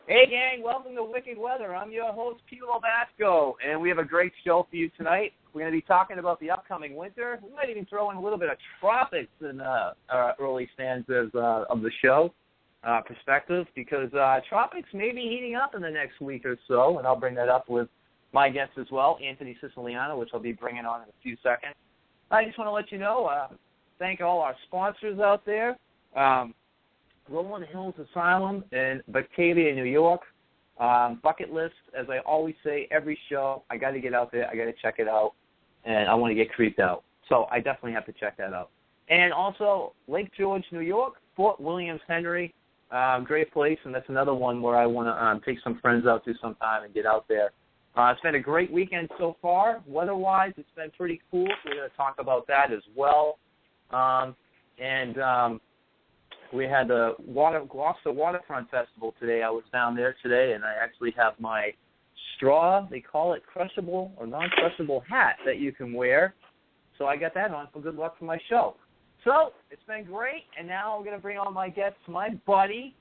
Hey, gang, welcome to Wicked Weather. I'm your host, Pete Lovasco, and we have a great show for you tonight. We're going to be talking about the upcoming winter. We might even throw in a little bit of tropics in our early stanzas of the show perspective, because tropics may be heating up in the next week or so, and I'll bring that up with my guest as well, Anthony Siciliano, which I'll be bringing on in a few seconds. I just want to let you know, thank all our sponsors out there. Rolling Hills Asylum in Batavia, New York. Bucket list, as I always say, every show, I got to get out there, I got to check it out, and I want to get creeped out. So I definitely have to check that out. And also, Lake George, New York, Fort Williams, Henry, great place, and that's another one where I want to take some friends out to sometime and get out there. It's been a great weekend so far. Weather-wise, it's been pretty cool, so we're going to talk about that as well. We had the Gloucester Waterfront Festival today. I was down there today, and I actually have my straw, they call it crushable or non-crushable hat that you can wear. So I got that on for good luck for my show. So it's been great, and now I'm going to bring on my guest, my buddy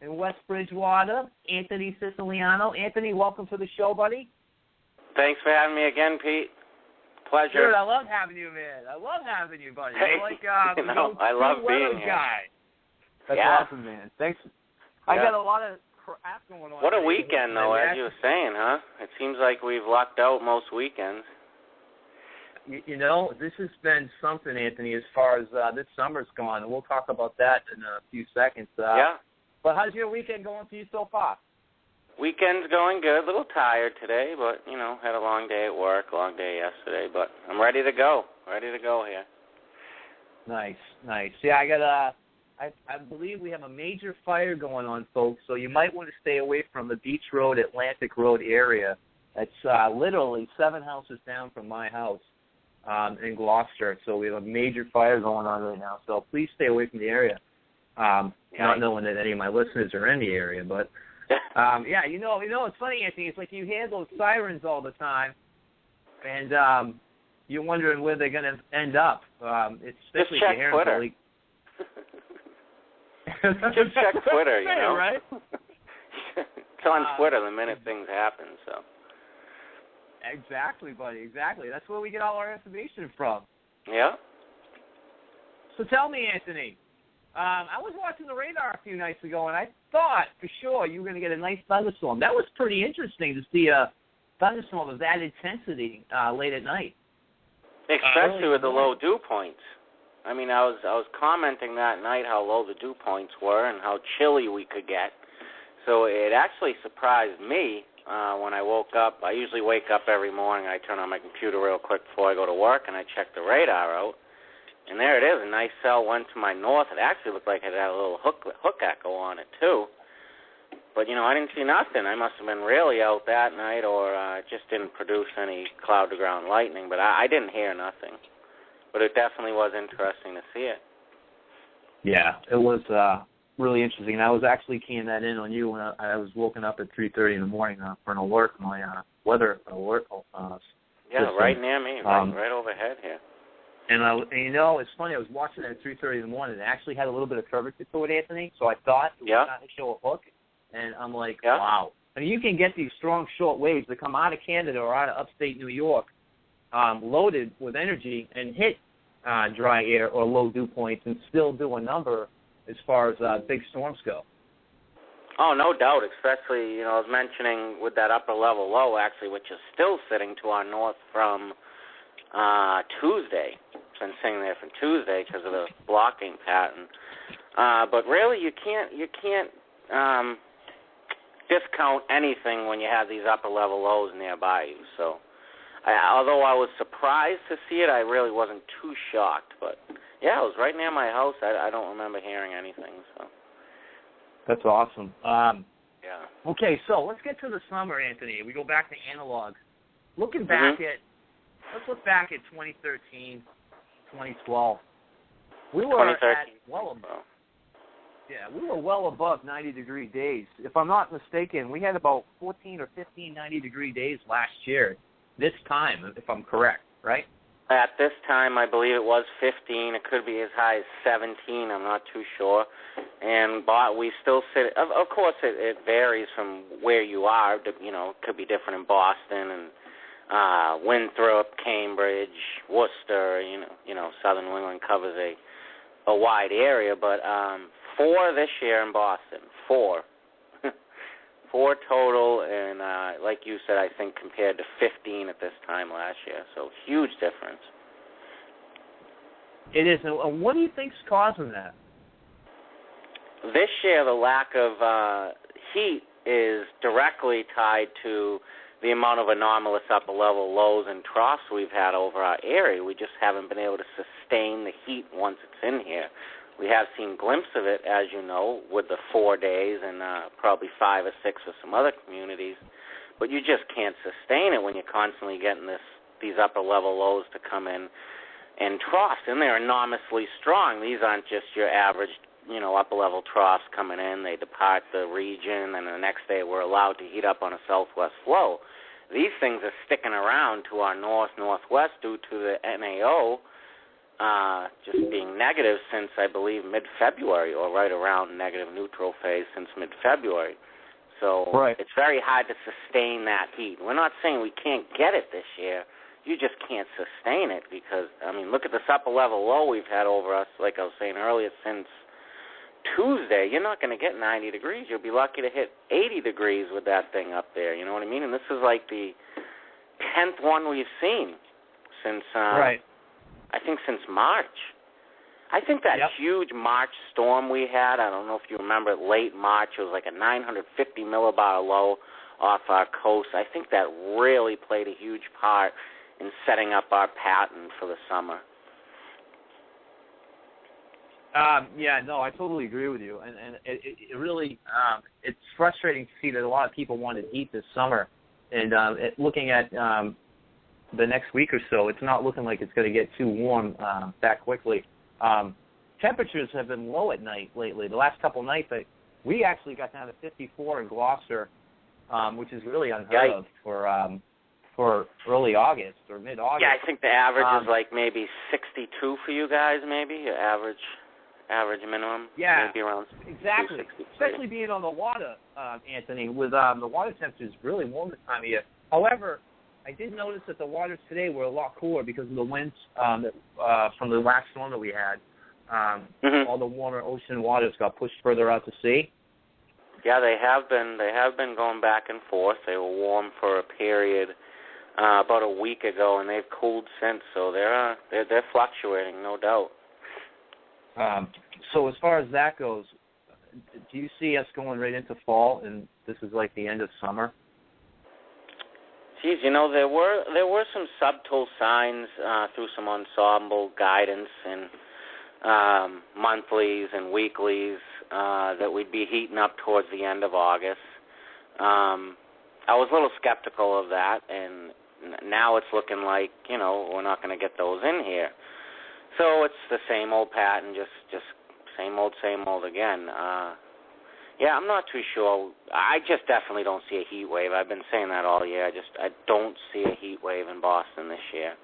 in West Bridgewater, Anthony Siciliano. Anthony, welcome to the show, buddy. Thanks for having me again, Pete. Pleasure. Dude, I love having you, man. I love having you, buddy. Hey, You're like I love being here. Guy. That's awesome, man. Thanks. Yeah. I got a lot of crap going on. What a weekend, though, as you were saying, huh? It seems like we've locked out most weekends. You know, this has been something, Anthony, as far as this summer's gone, and we'll talk about that in a few seconds. Yeah. But how's your weekend going for you so far? Weekend's going good. A little tired today, but, you know, had a long day at work, long day yesterday, but I'm ready to go. Ready to go here. Nice. Yeah, I believe we have a major fire going on, folks, so you might want to stay away from the Beach Road, Atlantic Road area. It's literally 7 houses down from my house in Gloucester, so we have a major fire going on right now, so please stay away from the area. Not knowing that any of my listeners are in the area, but, yeah, you know, it's funny, Anthony, it's like you hear those sirens all the time, and you're wondering where they're going to end up. It's especially just check Twitter. Just check Twitter, you know. Right? It's on Twitter the minute things happen, so. Exactly, buddy, exactly. That's where we get all our information from. Yeah. So tell me, Anthony, I was watching the radar a few nights ago, and I thought for sure you were going to get a nice thunderstorm. That was pretty interesting to see a thunderstorm of that intensity late at night. Especially with the low dew points. I mean, I was commenting that night how low the dew points were and how chilly we could get. So it actually surprised me when I woke up. I usually wake up every morning. I turn on my computer real quick before I go to work, and I check the radar out. And there it is. A nice cell went to my north. It actually looked like it had a little hook echo on it, too. But, you know, I didn't see nothing. I must have been really out that night, or it just didn't produce any cloud-to-ground lightning. But I didn't hear nothing. But it definitely was interesting to see it. Yeah, it was really interesting. And I was actually keying that in on you when I was woken up at 3:30 in the morning for an alert, my weather alert. Yeah, system. Right near me, right overhead here. And you know, it's funny. I was watching it at 3:30 in the morning. It actually had a little bit of curvature to it, Anthony. So I thought it was trying to show a hook, and I'm like, wow. I mean, you can get these strong short waves that come out of Canada or out of upstate New York, loaded with energy, and hit dry air or low dew points and still do a number as far as big storms go. Oh, no doubt, especially, you know, I was mentioning with that upper level low, actually, which is still sitting to our north from Tuesday. It's been sitting there from Tuesday because of the blocking pattern. But really, you can't discount anything when you have these upper level lows nearby you, so. Although I was surprised to see it, I really wasn't too shocked. But, yeah, it was right near my house. I don't remember hearing anything. So that's awesome. Yeah. Okay, so let's get to the summer, Anthony. We go back to analog. Let's look back at 2013, 2012. We were at we were well above 90-degree days. If I'm not mistaken, we had about 14 or 15 90-degree days last year. This time, if I'm correct, right? At this time, I believe it was 15. It could be as high as 17. I'm not too sure. And we still sit. Of course, it varies from where you are. You know, it could be different in Boston and Winthrop, Cambridge, Worcester. You know, Southern New England covers a wide area. But 4 this year in Boston. 4. 4 total, and like you said, I think compared to 15 at this time last year. So huge difference. It is. And what do you think's causing that? This year, the lack of heat is directly tied to the amount of anomalous upper-level lows and troughs we've had over our area. We just haven't been able to sustain the heat once it's in here. We have seen glimpses of it, as you know, with the 4 days and probably 5 or 6 for some other communities. But you just can't sustain it when you're constantly getting these upper-level lows to come in and troughs. And they're enormously strong. These aren't just your average, you know, upper-level troughs coming in. They depart the region, and the next day we're allowed to heat up on a southwest flow. These things are sticking around to our north-northwest due to the NAO just being negative since, I believe, mid-February, or right around negative neutral phase since mid-February. So It's very hard to sustain that heat. We're not saying we can't get it this year. You just can't sustain it because, I mean, look at this upper-level low we've had over us, like I was saying earlier, since Tuesday. You're not going to get 90 degrees. You'll be lucky to hit 80 degrees with that thing up there. You know what I mean? And this is like the 10th one we've seen since I think since March. I think that huge March storm we had, I don't know if you remember, late March, it was like a 950 millibar low off our coast. I think that really played a huge part in setting up our pattern for the summer. I totally agree with you. And it really, it's frustrating to see that a lot of people wanted heat this summer. And looking at the next week or so, it's not looking like it's going to get too warm that quickly. Temperatures have been low at night lately. The last couple of nights, we actually got down to 54 in Gloucester, which is really unheard of for early August or mid-August. Yeah, I think the average is like maybe 62 for you guys, maybe, your average minimum. Yeah, maybe around exactly. Especially being on the water, Anthony, with the water temperatures really warm this time of year. However, I did notice that the waters today were a lot cooler because of the winds from the last storm that we had. All the warmer ocean waters got pushed further out to sea. Yeah, they have been. They have been going back and forth. They were warm for a period about a week ago, and they've cooled since. So they're fluctuating, no doubt. So as far as that goes, do you see us going right into fall, and this is like the end of summer? Geez, you know, there were some subtle signs through some ensemble guidance and monthlies and weeklies that we'd be heating up towards the end of August. I was a little skeptical of that, and now it's looking like, you know, we're not going to get those in here. So it's the same old pattern, just same old again. Yeah, I'm not too sure. I just definitely don't see a heat wave. I've been saying that all year. I don't see a heat wave in Boston this year.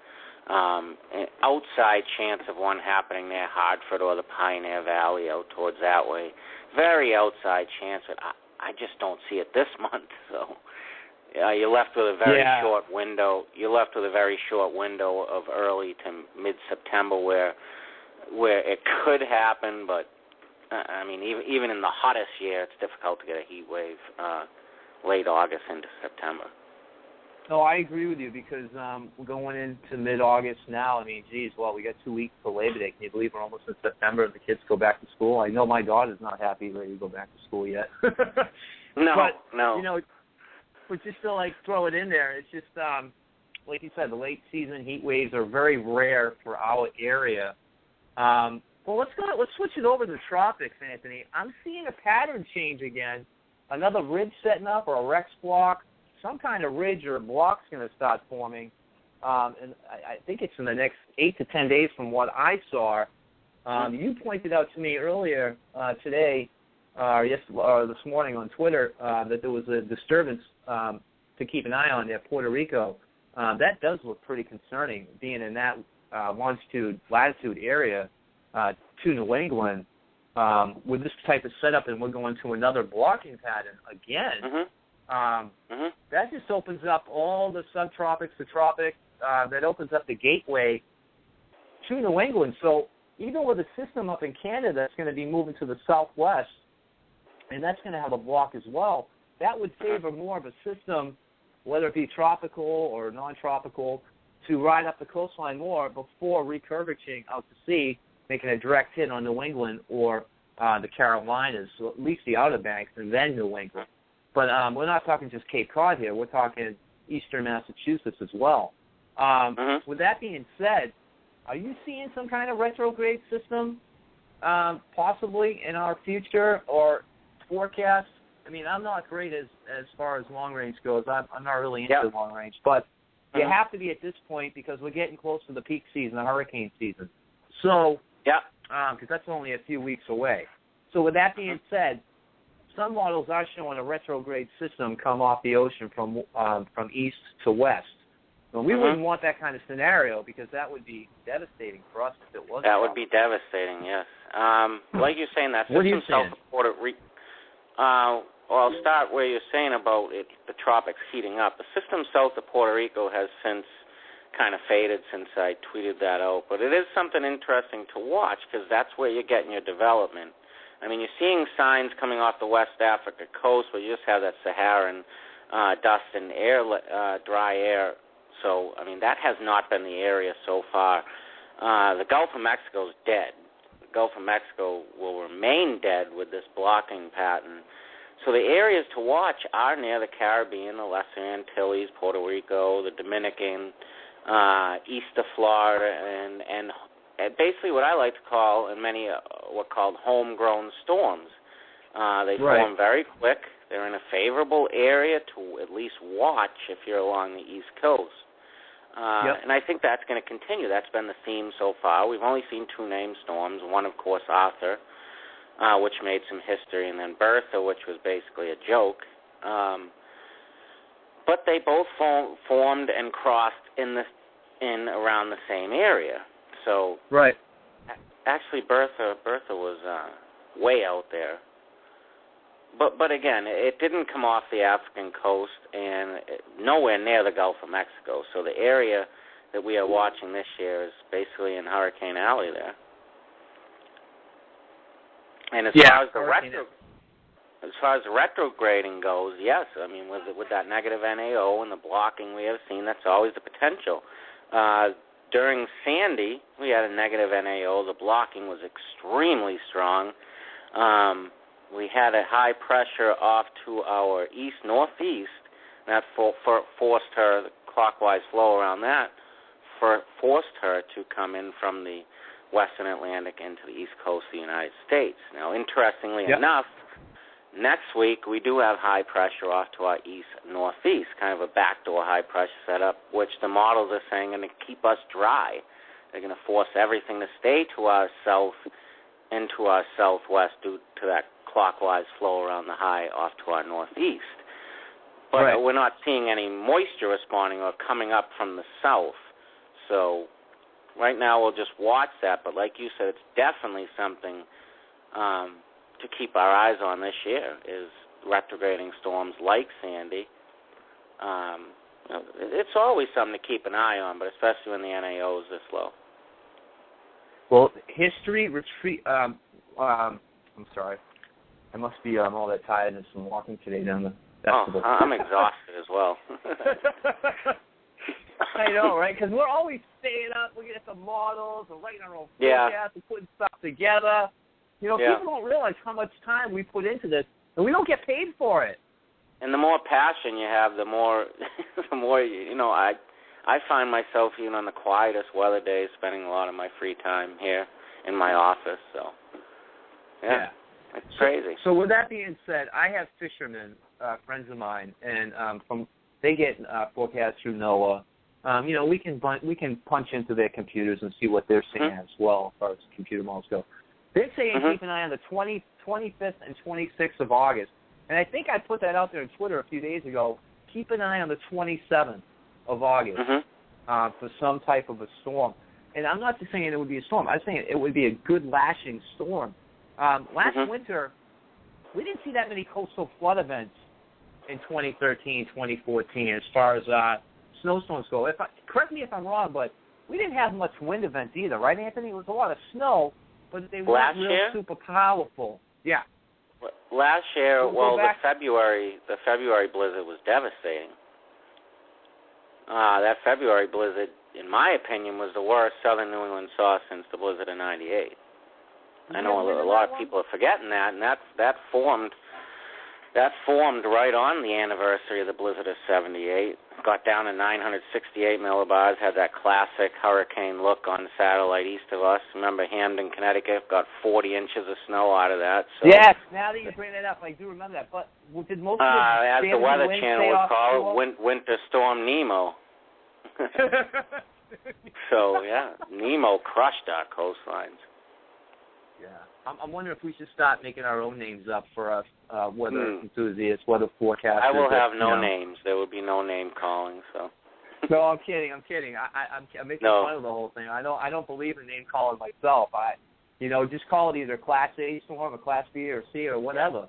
An outside chance of one happening near Hartford or the Pioneer Valley out towards that way. Very outside chance, but I just don't see it this month. So you're left with a very short window. You're left with a very short window of early to mid-September where it could happen, but I mean, even in the hottest year, it's difficult to get a heat wave late August into September. No, I agree with you because we're going into mid-August now. I mean, geez, well, we got 2 weeks till Labor Day. Can you believe we're almost in September and the kids go back to school? I know my daughter's not happy ready to go back to school yet. No. You know, but just to, like, throw it in there, it's just, like you said, the late season heat waves are very rare for our area. Well, let's switch it over to the tropics, Anthony. I'm seeing a pattern change again. Another ridge setting up or a Rex block. Some kind of ridge or block's going to start forming. And I think it's in the next 8 to 10 days from what I saw. You pointed out to me earlier today or this morning on Twitter that there was a disturbance to keep an eye on there, Puerto Rico. That does look pretty concerning, being in that latitude area to New England with this type of setup, and we're going to another blocking pattern again, that just opens up all the subtropics, the tropics. That opens up the gateway to New England. So even with a system up in Canada that's going to be moving to the southwest, and that's going to have a block as well, that would favor more of a system, whether it be tropical or non-tropical, to ride up the coastline more before recurvating out to sea, making a direct hit on New England or the Carolinas, so at least the Outer Banks, and then New England. But we're not talking just Cape Cod here. We're talking eastern Massachusetts as well. With that being said, are you seeing some kind of retrograde system possibly in our future or forecast? I mean, I'm not great as far as long range goes. I'm not really into long range, but you have to be at this point because we're getting close to the peak season, the hurricane season. So, because that's only a few weeks away. So with that being said, some models are showing a retrograde system come off the ocean from east to west. Well, we wouldn't want that kind of scenario because that would be devastating for us if it was. That would be devastating, yes. Like you're saying, that system south of Puerto Rico. Well, I'll start where you're saying about the tropics heating up. The system south of Puerto Rico has since kind of faded since I tweeted that out. But it is something interesting to watch because that's where you're getting your development. I mean, you're seeing signs coming off the West Africa coast where you just have that Saharan dust and dry air. So, I mean, that has not been the area so far. The Gulf of Mexico is dead. The Gulf of Mexico will remain dead with this blocking pattern. So the areas to watch are near the Caribbean, the Lesser Antilles, Puerto Rico, the Dominican, east of Florida, and basically what I like to call, and many were called homegrown storms. They form very quick. They're in a favorable area to at least watch if you're along the East Coast. And I think that's going to continue. That's been the theme so far. We've only seen two named storms. One, of course, Arthur, which made some history, and then Bertha, which was basically a joke. But they both formed and crossed in around the same area. So actually, Bertha was way out there. But again, it didn't come off the African coast and nowhere near the Gulf of Mexico. So the area that we are watching this year is basically in Hurricane Alley there. And as far as the retrograding goes, yes. I mean, with that negative NAO and the blocking we have seen, that's always the potential. During Sandy, we had a negative NAO. The blocking was extremely strong. We had a high pressure off to our east-northeast. That forced her, the clockwise flow around that, forced her to come in from the western Atlantic into the east coast of the United States. Now, interestingly enough, next week we do have high pressure off to our east-northeast, kind of a backdoor high pressure setup, which the models are saying going to keep us dry. They're going to force everything to stay to our south into our southwest due to that clockwise flow around the high off to our northeast. But we're not seeing any moisture responding or coming up from the south. So right now we'll just watch that. But like you said, it's definitely something to keep our eyes on this year is retrograding storms like Sandy. It's always something to keep an eye on, but especially when the NAO is this low. Well, history retreat. I'm sorry. I must be all that tired and some walking today down the festival. I'm exhausted as well. I know, right? Because we're always staying up, looking at the models, and writing our own forecasts, and putting stuff together. You know, people don't realize how much time we put into this, and we don't get paid for it. And the more passion you have, the more, I find myself even on the quietest weather days spending a lot of my free time here in my office. So, yeah. It's crazy. So with that being said, I have fishermen, friends of mine, and they get forecasts through NOAA. We can punch into their computers and see what they're seeing as well as far as computer models go. They're saying keep an eye on the 25th and 26th of August. And I think I put that out there on Twitter a few days ago. Keep an eye on the 27th of August for some type of a storm. and I'm not just saying it would be a storm. I'm saying it would be a good lashing storm. Last winter, we didn't see that many coastal flood events in 2013, 2014 as far as snowstorms go. Correct me if I'm wrong, but we didn't have much wind events either, right, Anthony? It was a lot of snow, but they weren't real super powerful. Yeah. Last year, the February blizzard was devastating. That February blizzard, in my opinion, was the worst southern New England saw since the blizzard of '98. I know a lot of people are forgetting that, and that formed right on the anniversary of the blizzard of '78. Got down to 968 millibars, had that classic hurricane look on the satellite east of us. Remember Hamden, Connecticut, got 40 inches of snow out of that. So. Yes, now that you bring it up, I do remember that. But did most of the as the Weather Channel would call it, Winter Storm Nemo. So, yeah, Nemo crushed our coastlines. Yeah. I'm wondering if we should start making our own names up for us weather enthusiasts, weather forecasters. I will have no names. There will be no name calling. So. No, I'm kidding. I'm making fun of the whole thing. I don't believe in name calling myself. Just call it either Class A storm, or Class B, or C, or whatever.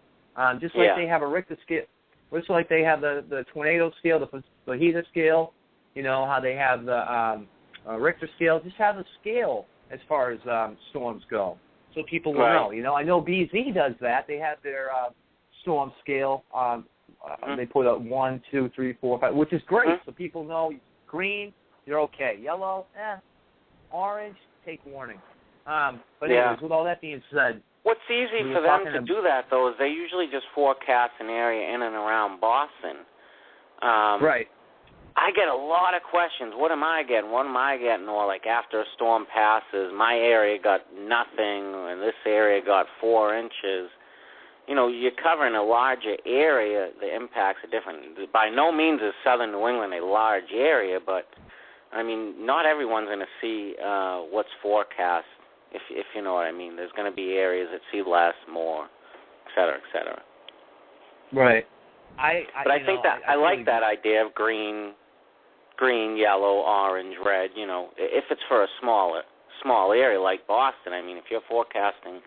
Just like they have a Richter scale, just like they have the tornado scale, the fajita scale. How they have the Richter scale. Just have a scale as far as storms go. So people will know. I know BZ does that. They have their storm scale. They put up 1, 2, 3, 4, 5, which is great. So people know green, you're okay. Yellow, orange, take warning. But anyways, with all that being said, what's easy for them to do that though is they usually just forecast an area in and around Boston. Right. I get a lot of questions. What am I getting? What am I getting? Or like after a storm passes, my area got nothing, and this area got 4 inches. You're covering a larger area. The impacts are different. By no means is southern New England a large area, but, not everyone's going to see what's forecast, if you know what I mean. There's going to be areas that see less, more, et cetera, et cetera. Right. I like that idea of green, yellow, orange, red. If it's for a small area like Boston, if you're forecasting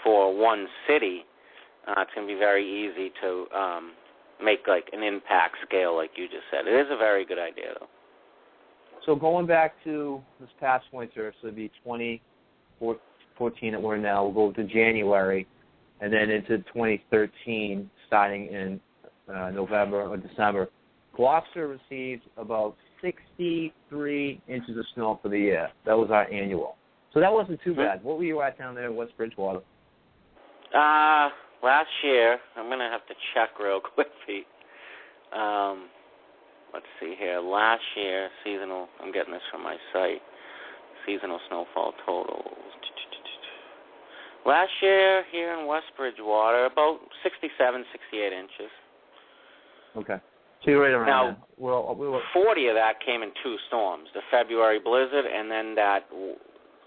for one city, it's going to be very easy to make like an impact scale, like you just said. It is a very good idea, though. So going back to this past winter, so it'd be 2014 that we're in now. We'll go to January, and then into 2013, starting in November or December. Gloucester received about 63 inches of snow for the year. That was our annual. So that wasn't too bad. What were you at down there in West Bridgewater? Last year, I'm going to have to check real quick, Pete. Let's see here. Last year, seasonal, I'm getting this from my site, seasonal snowfall totals. Last year, here in West Bridgewater, about 67, 68 inches. Okay. So you're right around now, 40 of that came in 2 storms, the February blizzard and then that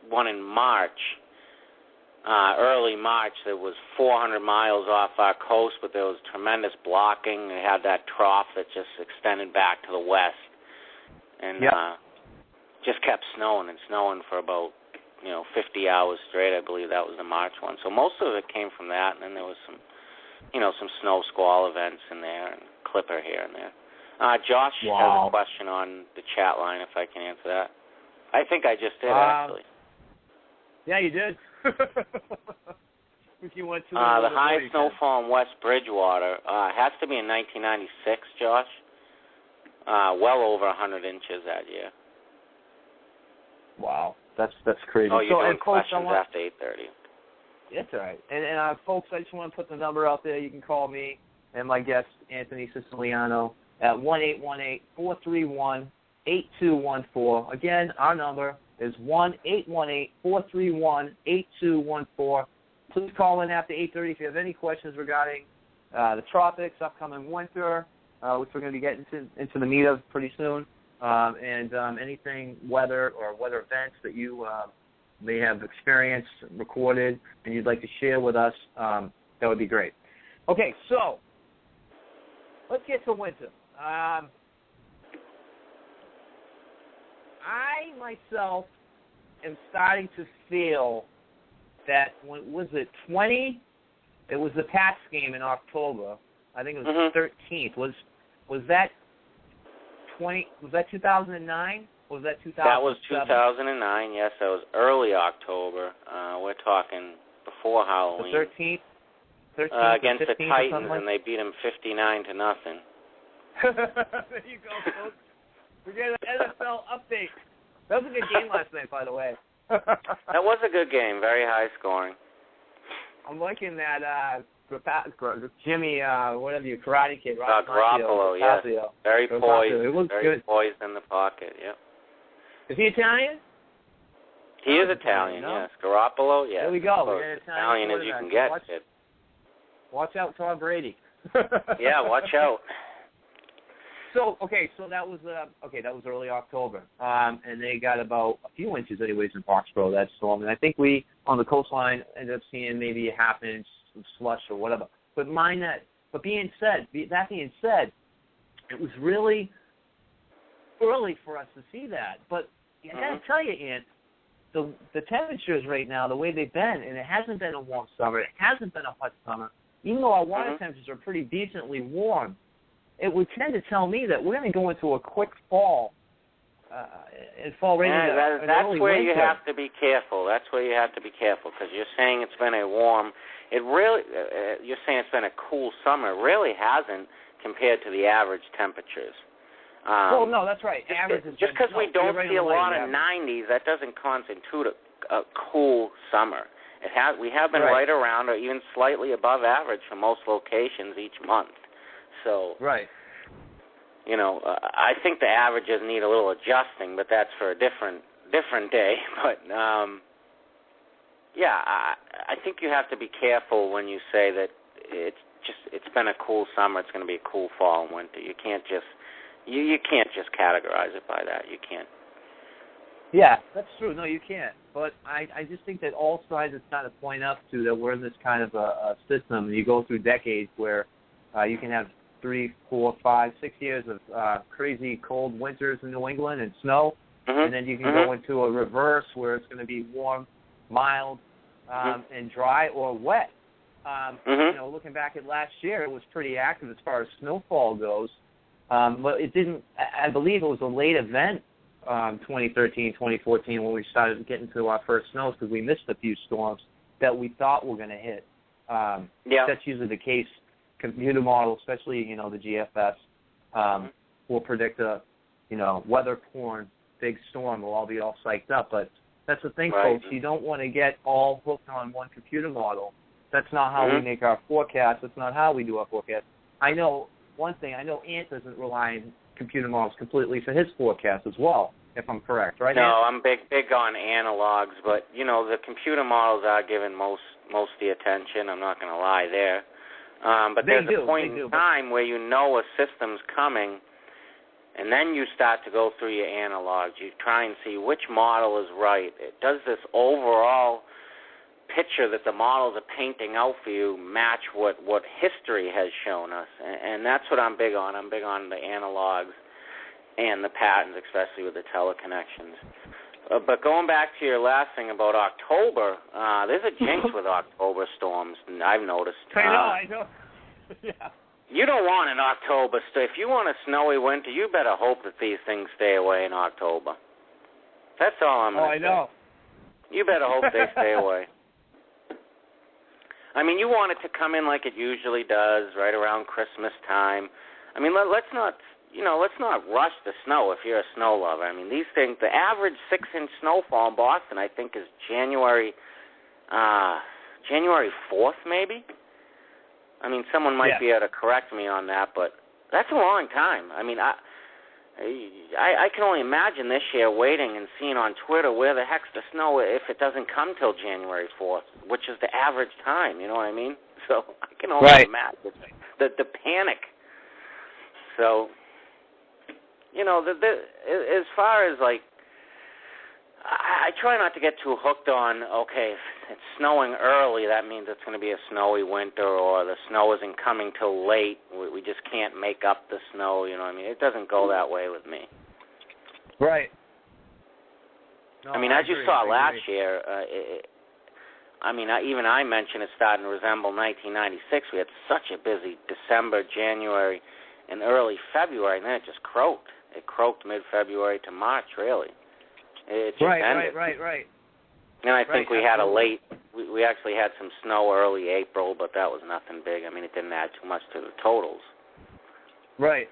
one in March, early March, that was 400 miles off our coast, but there was tremendous blocking. They had that trough that just extended back to the west and just kept snowing and snowing for about 50 hours straight. I believe that was the March one. So most of it came from that, and then there was some snow squall events in there and clipper here and there. Josh has a question on the chat line, if I can answer that. I think I just did, actually. Yeah, you did. If you went to the highest snowfall in West Bridgewater has to be in 1996, Josh. Well over 100 inches that year. Wow, that's crazy. Oh, you're doing questions after 8:30. That's all right. And folks, I just want to put the number out there. You can call me and my guest, Anthony Siciliano, at 1-818-431-8214. Again, our number is 1-818-431-8214. Please call in after 8:30 if you have any questions regarding the tropics, upcoming winter, which we're going to be getting into the meat of pretty soon, and anything weather or weather events that you may have experienced, recorded, and you'd like to share with us, that would be great. Okay, so let's get to winter. I, myself, am starting to feel that, was it 20? It was the Pats game in October. I think it was 13th. Was that 20? Was that 2009? Or was that 2007? That was 2009. Yes, that was early October. We're talking before Halloween. The 13th. Against the Titans, and they beat them 59-0. There you go, folks. We get an NFL update. That was a good game last night, by the way. That was a good game. Very high scoring. I'm liking that Jimmy, whatever you, Karate Kid. Garoppolo, yes. Very poised. It looks very good. Poised in the pocket, yep. Is he Italian? He is Italian, yes. Garoppolo, yes. There we go. As Italian as you can get. Watch out, Tom Brady. Yeah, watch out. So that was early October, and they got about a few inches, anyways, in Foxborough, that storm. And I think we on the coastline ended up seeing maybe a half inch of slush or whatever. But that being said, it was really early for us to see that. But I got to tell you, Ant, the temperatures right now, the way they've been, and it hasn't been a warm summer, it hasn't been a hot summer. Even though our water temperatures are pretty decently warm, it would tend to tell me that we're going to go into a quick fall and fall right into an early winter. That's where you have to be careful. That's where you have to be careful, because you're saying it's been a warm. You're saying it's been a cool summer. It really hasn't compared to the average temperatures. Well, no, that's right. Just because we don't see a lot of 90s, that doesn't constitute a cool summer. We have been right around or even slightly above average for most locations each month. So, right. I think the averages need a little adjusting, but that's for a different day. But I think you have to be careful when you say that it's been a cool summer. It's going to be a cool fall and winter. You can't just categorize it by that. You can't. Yeah, that's true. No, you can't. But I just think that all signs are kind of point up to that we're in this kind of a system. You go through decades where you can have 3, 4, 5, 6 years of crazy cold winters in New England and snow, and then you can go into a reverse where it's going to be warm, mild, and dry or wet. Looking back at last year, it was pretty active as far as snowfall goes, but it didn't. I believe it was a late event, 2013, 2014, when we started getting to our first snows because we missed a few storms that we thought were going to hit. That's usually the case. Computer model, especially, the GFS, will predict a, weather-torn big storm. We'll all be all psyched up. But that's the thing, folks. You don't want to get all hooked on one computer model. That's not how we make our forecasts. That's not how we do our forecasts. I know one thing. I know Ant doesn't rely on computer models completely for his forecast as well, if I'm correct, right? No, Ant? I'm big on analogs, but, the computer models are given most of the attention. I'm not going to lie there. But there's a point in time where you know a system's coming, and then you start to go through your analogs. You try and see which model is right. Does this overall picture that the models are painting out for you match what history has shown us? And that's what I'm big on. I'm big on the analogs and the patterns, especially with the teleconnections. But going back to your last thing about October, there's a jinx with October storms, and I've noticed. I know. Yeah. You don't want an October storm. If you want a snowy winter, you better hope that these things stay away in October. That's all I'm going to say. I know. You better hope they stay away. I mean, you want it to come in like it usually does, right around Christmas time. I mean, let's not rush the snow if you're a snow lover. I mean, these things, the average 6-inch snowfall in Boston, I think, is January 4th, maybe. I mean, someone might be able to correct me on that, but that's a long time. I mean, I can only imagine this year waiting and seeing on Twitter where the heck's the snow if it doesn't come till January 4th, which is the average time, you know what I mean? So I can only imagine the panic. So, as far as, I try not to get too hooked on, okay, if it's snowing early, that means it's going to be a snowy winter, or the snow isn't coming till late. We just can't make up the snow, you know what I mean? It doesn't go that way with me. Right. No, I mean, as you saw last year, even I mentioned it's starting to resemble 1996. We had such a busy December, January, and early February, and then it just croaked. It croaked mid-February to March, really. It just ended. Right. And I think we had a late, we actually had some snow early April, but that was nothing big. I mean, it didn't add too much to the totals. Right.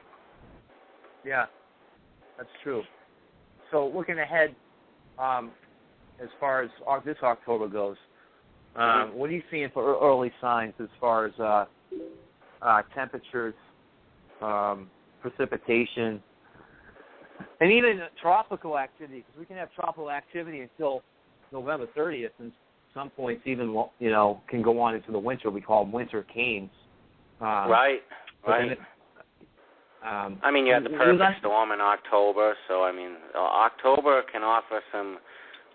Yeah, that's true. So looking ahead, as far as this October goes, what are you seeing for early signs as far as temperatures, precipitation, and even tropical activity? Because we can have tropical activity until November 30th, and some points even, can go on into the winter. We call them winter canes. Right. You had the perfect storm in October, so, October can offer some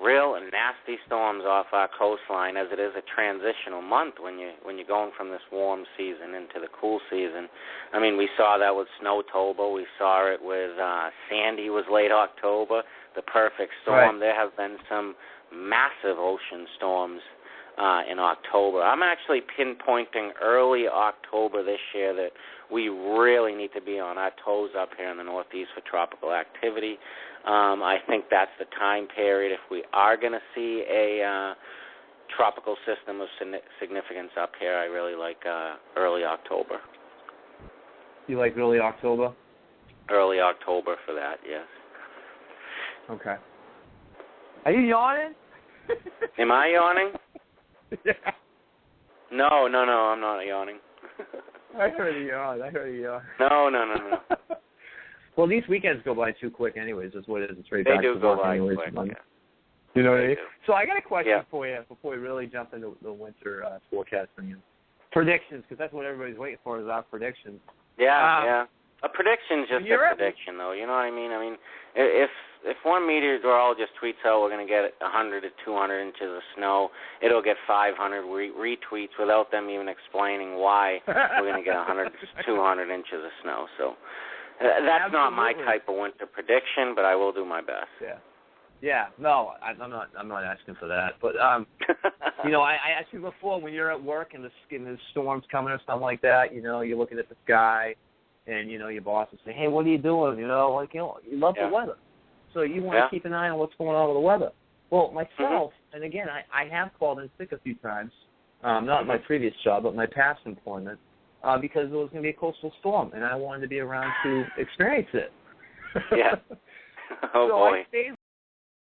real nasty storms off our coastline, as it is a transitional month when you're going from this warm season into the cool season. We saw that with Snowtober. We saw it with Sandy was late October, the perfect storm. Right. There have been some massive ocean storms in October. I'm actually pinpointing early October this year that we really need to be on our toes up here in the Northeast for tropical activity. I think that's the time period if we are going to see a tropical system of significance up here. I really like early October. You like early October? Early October for that, yes. Okay. Are you yawning? Am I yawning? Yeah. No, I'm not yawning. I heard you yawn. No. Well, these weekends go by too quick anyways. That's what it is. It's right they back do to go work by anyways. quick, yeah. You know what I mean? Do. So I got a question for you before we really jump into the winter forecasting and predictions, because that's what everybody's waiting for is our predictions. Yeah. A prediction's just a prediction, though. You know what I mean? If one meteorologist tweets out we're going to get 100 to 200 inches of snow, it'll get 500 retweets without them even explaining why we're going to get 100 to 200 inches of snow. So that's not my type of winter prediction, but I will do my best. Yeah. No, I'm not asking for that. But I asked you before, when you're at work and the storm's coming or something like that, you're looking at the sky, and your boss will say, "Hey, what are you doing?" You love the weather. So you want to keep an eye on what's going on with the weather. Well, myself, and again, I have called in sick a few times, not my previous job, but my past employment, because there was going to be a coastal storm, and I wanted to be around to experience it. Yeah. Oh, so boy. I stayed